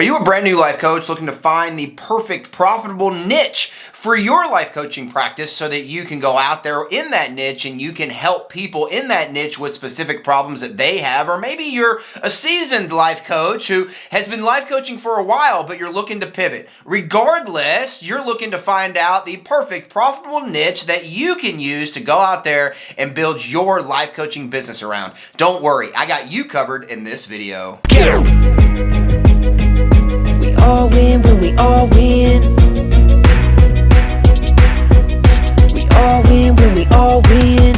Are you a brand new life coach looking to find the perfect profitable niche for your life coaching practice so that you can go out there in that niche and you can help people in that niche with specific problems that they have? Or maybe you're a seasoned life coach who has been life coaching for a while, but you're looking to pivot. Regardless, you're looking to find out the perfect profitable niche that you can use to go out there and build your life coaching business around. Don't worry, I got you covered in this video. We all win when we all win. We all win when we all win.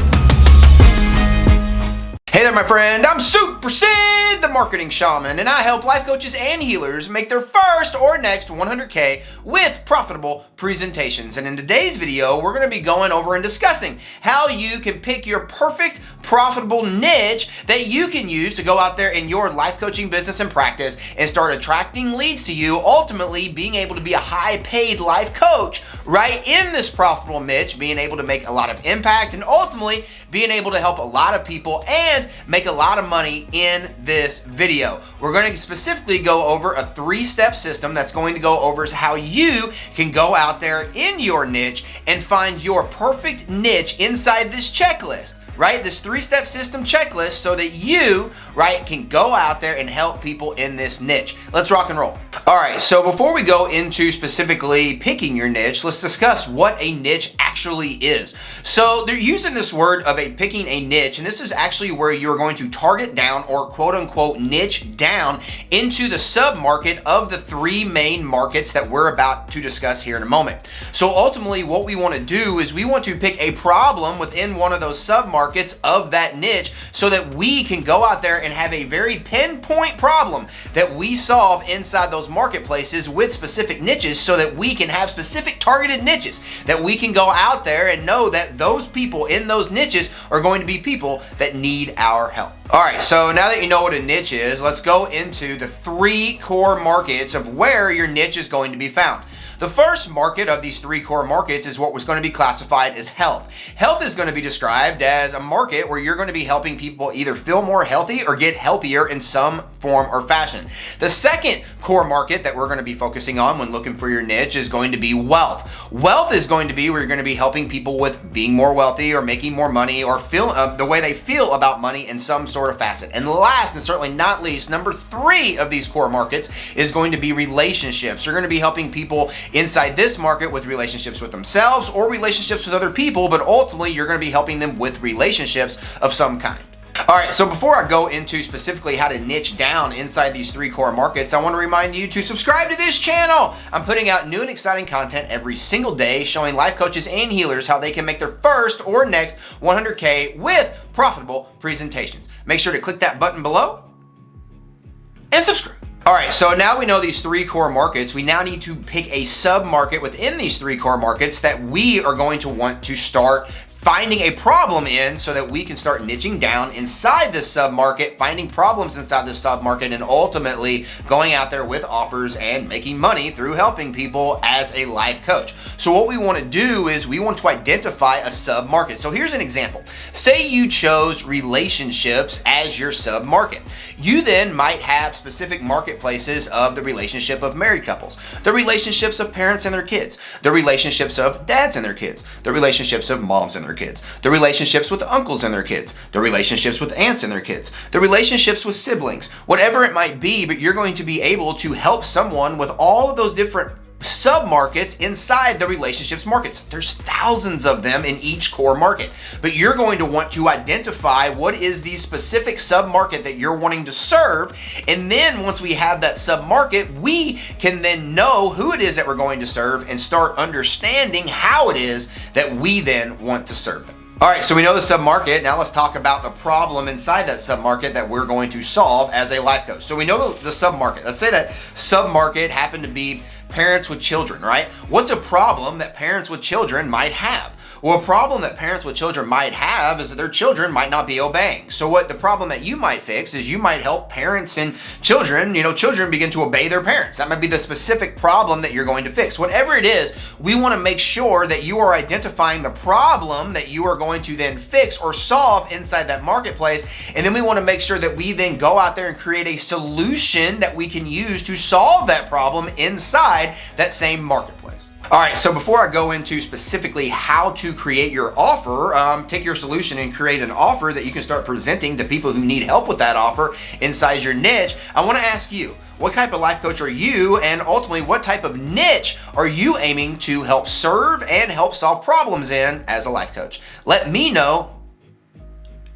Hey there, my friend. I'm Super Sid, the Marketing Shaman, and I help life coaches and healers make their first or next 100K with profitable presentations. And in today's video, we're going to be going over and discussing how you can pick your perfect profitable niche that you can use to go out there in your life coaching business and practice and start attracting leads to you, ultimately being able to be a high-paid life coach right in this profitable niche, being able to make a lot of impact and ultimately being able to help a lot of people and make a lot of money in this video. We're going to specifically go over a 3-step system that's going to go over how you can go out there in your niche and find your perfect niche inside this checklist. Right? This 3-step system checklist so that you, right, can go out there and help people in this niche. Let's rock and roll. All right, so before we go into specifically picking your niche, let's discuss what a niche actually is. So they're using this word of picking a niche, and this is actually where you're going to target down or quote unquote niche down into the sub-market of the 3 main markets that we're about to discuss here in a moment. So ultimately what we want to do is we want to pick a problem within one of those sub-markets of that niche so that we can go out there and have a very pinpoint problem that we solve inside those marketplaces with specific niches so that we can have specific targeted niches that we can go out there and know that those people in those niches are going to be people that need our help. All right, so now that you know what a niche is, let's go into the 3 core markets of where your niche is going to be found. The first market of these 3 core markets is what was going to be classified as health. Health is going to be described as a market where you're going to be helping people either feel more healthy or get healthier in some form or fashion. The second core market that we're going to be focusing on when looking for your niche is going to be wealth. Wealth is going to be where you're going to be helping people with being more wealthy or making more money or feel the way they feel about money in some sort of facet. And last and certainly not least, number 3 of these core markets is going to be relationships. You're going to be helping people inside this market with relationships with themselves or relationships with other people, but ultimately you're going to be helping them with relationships of some kind. All right, so before I go into specifically how to niche down inside these 3 core markets, I want to remind you to subscribe to this channel. I'm putting out new and exciting content every single day showing life coaches and healers how they can make their first or next 100K with profitable presentations. Make sure to click that button below and subscribe. All right, so now we know these 3 core markets. We now need to pick a sub-market within these 3 core markets that we are going to want to start finding a problem in so that we can start niching down inside this sub-market, finding problems inside this sub-market, and ultimately going out there with offers and making money through helping people as a life coach. So what we want to do is we want to identify a sub-market. So here's an example. Say you chose relationships as your sub-market. You then might have specific marketplaces of the relationship of married couples, the relationships of parents and their kids, the relationships of dads and their kids, the relationships of moms and their kids, the relationships with uncles and their kids, the relationships with aunts and their kids, the relationships with siblings, whatever it might be, but you're going to be able to help someone with all of those different sub-markets inside the relationships markets. There's thousands of them in each core market, but you're going to want to identify what is the specific sub-market that you're wanting to serve, and then once we have that sub-market, we can then know who it is that we're going to serve and start understanding how it is that we then want to serve them. All right, so we know the sub-market. Now let's talk about the problem inside that sub-market that we're going to solve as a life coach. So we know the sub-market. Let's say that sub-market happened to be parents with children, right? What's a problem that parents with children might have? Well, a problem that parents with children might have is that their children might not be obeying. So what the problem that you might fix is you might help parents and children, children begin to obey their parents. That might be the specific problem that you're going to fix. Whatever it is, we want to make sure that you are identifying the problem that you are going to then fix or solve inside that marketplace. And then we want to make sure that we then go out there and create a solution that we can use to solve that problem inside that same marketplace. All right, so before I go into specifically how to create your offer, take your solution and create an offer that you can start presenting to people who need help with that offer inside your niche, I want to ask you, what type of life coach are you, and ultimately what type of niche are you aiming to help serve and help solve problems in as a life coach? Let me know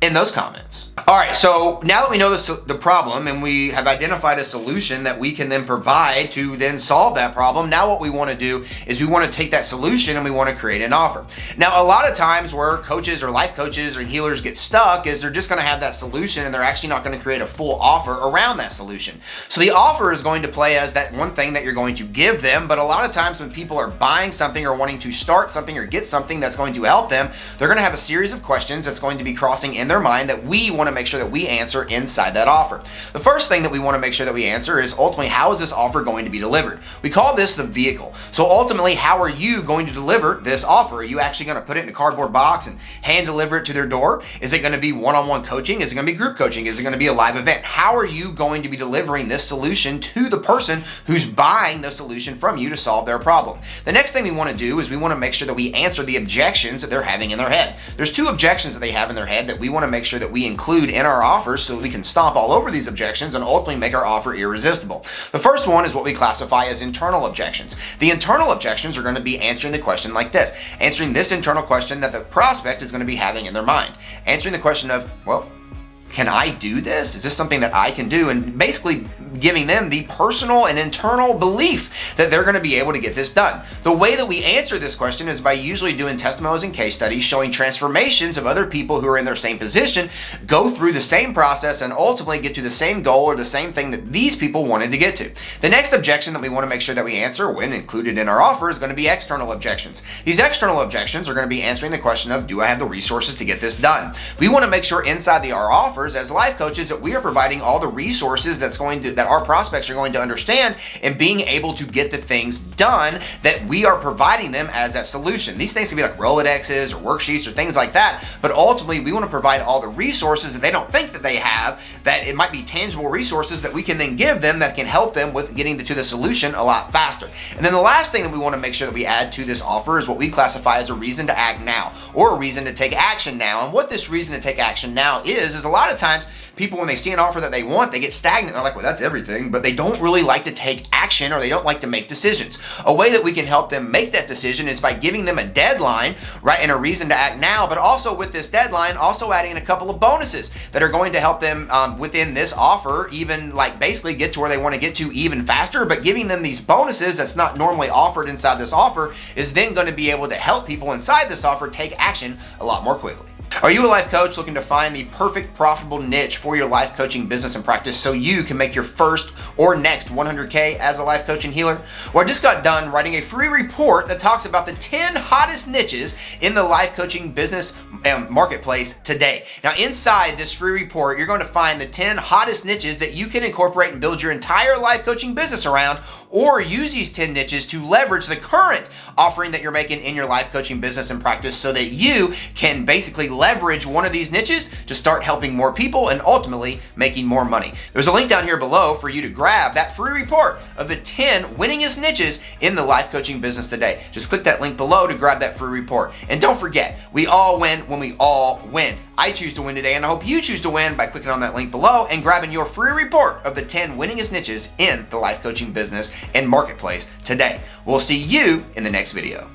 in those comments. All right, so now that we know the problem and we have identified a solution that we can then provide to then solve that problem, now what we want to do is we want to take that solution and we want to create an offer. Now, a lot of times where coaches or life coaches or healers get stuck is they're just going to have that solution and they're actually not going to create a full offer around that solution. So the offer is going to play as that one thing that you're going to give them, but a lot of times when people are buying something or wanting to start something or get something that's going to help them, they're going to have a series of questions that's going to be crossing in their mind that we want to make sure that we answer inside that offer. The first thing that we want to make sure that we answer is ultimately, how is this offer going to be delivered? We call this the vehicle. So ultimately, how are you going to deliver this offer? Are you actually going to put it in a cardboard box and hand deliver it to their door? Is it going to be one-on-one coaching? Is it going to be group coaching? Is it going to be a live event? How are you going to be delivering this solution to the person who's buying the solution from you to solve their problem? The next thing we want to do is we want to make sure that we answer the objections that they're having in their head. There's two objections that they have in their head that we want to make sure that we include in our offers so that we can stomp all over these objections and ultimately make our offer irresistible. The first one is what we classify as internal objections. The internal objections are going to be answering the question like this, answering this internal question that the prospect is going to be having in their mind, answering the question of, well, can I do this? Is this something that I can do? And basically giving them the personal and internal belief that they're going to be able to get this done. The way that we answer this question is by usually doing testimonials and case studies showing transformations of other people who are in their same position, go through the same process, and ultimately get to the same goal or the same thing that these people wanted to get to. The next objection that we want to make sure that we answer when included in our offer is going to be external objections. These external objections are going to be answering the question of, do I have the resources to get this done? We want to make sure inside our offers as life coaches that we are providing all the resources that our prospects are going to understand and being able to get the things done that we are providing them as that solution. These things can be like Rolodexes or worksheets or things like that, but ultimately we want to provide all the resources that they don't think that they have, that it might be tangible resources that we can then give them that can help them with getting to the solution a lot faster. And then the last thing that we want to make sure that we add to this offer is what we classify as a reason to act now, or a reason to take action now. And what this reason to take action now is a lot of times people, when they see an offer that they want, they get stagnant. They're like, well, that's everything, but they don't really like to take action, or they don't like to make decisions. A way that we can help them make that decision is by giving them a deadline, right, and a reason to act now, but also with this deadline, also adding a couple of bonuses that are going to help them within this offer, even like basically get to where they want to get to even faster, but giving them these bonuses that's not normally offered inside this offer is then going to be able to help people inside this offer take action a lot more quickly. Are you a life coach looking to find the perfect profitable niche for your life coaching business and practice so you can make your first or next 100K as a life coach and healer? Well, I just got done writing a free report that talks about the 10 hottest niches in the life coaching business marketplace today. Now, inside this free report, you're going to find the 10 hottest niches that you can incorporate and build your entire life coaching business around, or use these 10 niches to leverage the current offering that you're making in your life coaching business and practice so that you can basically leverage one of these niches to start helping more people and ultimately making more money. There's a link down here below for you to grab that free report of the 10 winningest niches in the life coaching business today. Just click that link below to grab that free report. And don't forget, we all win when we all win. I choose to win today, and I hope you choose to win by clicking on that link below and grabbing your free report of the 10 winningest niches in the life coaching business and marketplace today. We'll see you in the next video.